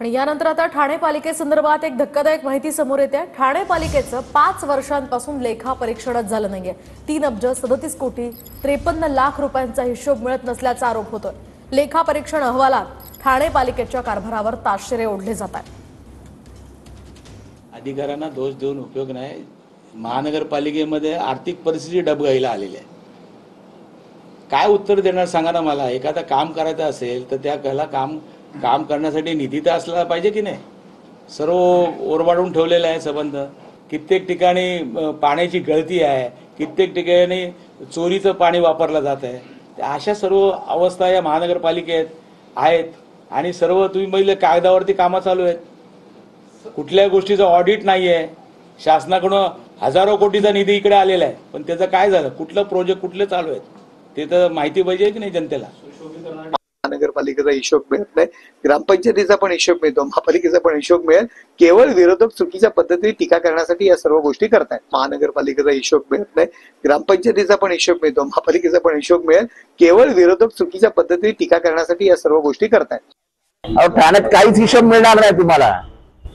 आणि यानंतर आता ठाणे पालिकेसंदर्भात एक धक्कादायक माहिती समोर येते। ठाणे पालिकेचं 5 वर्षांपासून लेखा परीक्षणच झालं नाहीये। 3 अब्ज 37 कोटी 53 लाख रुपयांचा हिशोब मिळत नसल्याचा आरोप होतोय। लेखा परीक्षण अहवालात ठाणे पालिकेच्या कारभारावर ताशेरे ओढले जात आहेत। अधिकाऱ्यांना दोष देऊन उपयोग नाही। महानगरपालिकेमध्ये आर्थिक परिस्थिती डबघाईला आलेली आहे। काय उत्तर देणार सांगा ना मला। एखादा काम करायचं असेल तर त्याला काम करण्यासाठी निधी तर असला पाहिजे की नाही। सर्व ओरबाडून ठेवलेला आहे संबंध। कित्येक ठिकाणी पाण्याची गळती आहे, कित्येक ठिकाणी चोरीचं पाणी वापरलं जात आहे। अशा सर्व अवस्था या महानगरपालिकेत आहेत आणि सर्व तुम्ही बघितलं कागदावरती कामं चालू आहेत। कुठल्याही गोष्टीचं ऑडिट नाही आहे। शासनाकडून हजारो कोटीचा निधी इकडे आलेला आहे, पण त्याचं काय झालं, कुठलं प्रोजेक्ट कुठले चालू आहेत ते तर माहिती पाहिजे की नाही जनतेला। महानगरपालिकेचा हिशोब मिळत नाही, ग्रामपंचायतीचा पण हिशोब मिळतो, महापालिकेचा पण हिशोब मिळेल। केवळ विरोधक चुकीच्या पद्धतीने टीका करण्यासाठी या सर्व गोष्टी करतायत। महानगरपालिकेचा हिशोब मिळत नाही, ग्रामपंचायतीचा पण हिशोब मिळतो, महापालिकेचा पण हिशोब मिळेल। केवळ विरोधक चुकीच्या पद्धतीने टीका करण्यासाठी या सर्व गोष्टी करतायत। ठाण्यात काहीच हिशोब मिळणार नाही तुम्हाला।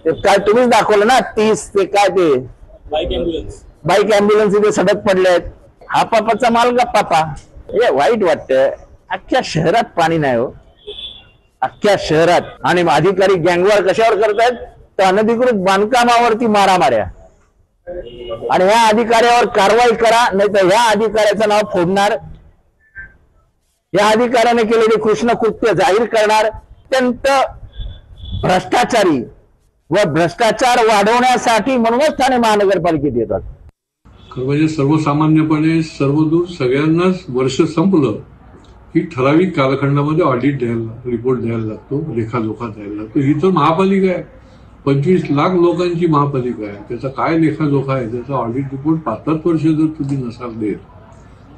ते काय तुम्हीच दाखवलं ना, 30 ते काय ते बाईक अँब्युलन्स इथे सडक पडलेत। हा पापाचा माल का पापा, हे वाईट वाटतं। अख्ख्या शहरात पाणी नाही हो, अख्ख्या शहरात। आणि अधिकारी गँगवॉर कशावर करतायत तर अनधिकृत बांधकामावरती मारामाऱ्या। आणि ह्या अधिकाऱ्यावर कारवाई करा, नाही तर ह्या अधिकाऱ्याचं नाव फोडणार, या अधिकाऱ्याने केलेले कृष्ण कृत्य जाहीर करणार। अत्यंत भ्रष्टाचारी व भ्रष्टाचार वाढवण्यासाठी म्हणूनच ठाणे महानगरपालिकेत येतात। म्हणजे सर्वसामान्यपणे सर्वदूर सगळ्यांनाच वर्ष संपलं की ठराविक कालखंडामध्ये ऑडिट द्यायला, रिपोर्ट द्यायला लागतो, लेखाजोखा द्यायला लागतो। ही तर महापालिका आहे, 25 लाख लोकांची महापालिका आहे। त्याचा काय लेखाजोखा आहे, त्याचा ऑडिट रिपोर्ट 5 वर्ष जर तुम्ही नसाल देत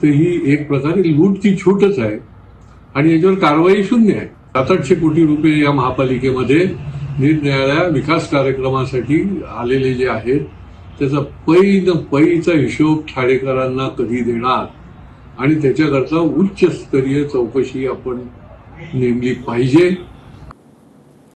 तर ही एक प्रकारे लूटची छूटच आहे आणि याच्यावर कारवाई शून्य आहे। 700-800 कोटी रुपये या महापालिकेमध्ये निरनिराळ्या विकास कार्यक्रमासाठी आलेले जे आहेत त्याचा पैचा हिशोब ठाणेकरांना कधी देणार आणि त्याच्याकरता उच्च स्तरीय चौकशी आपण नेमली पाहिजे।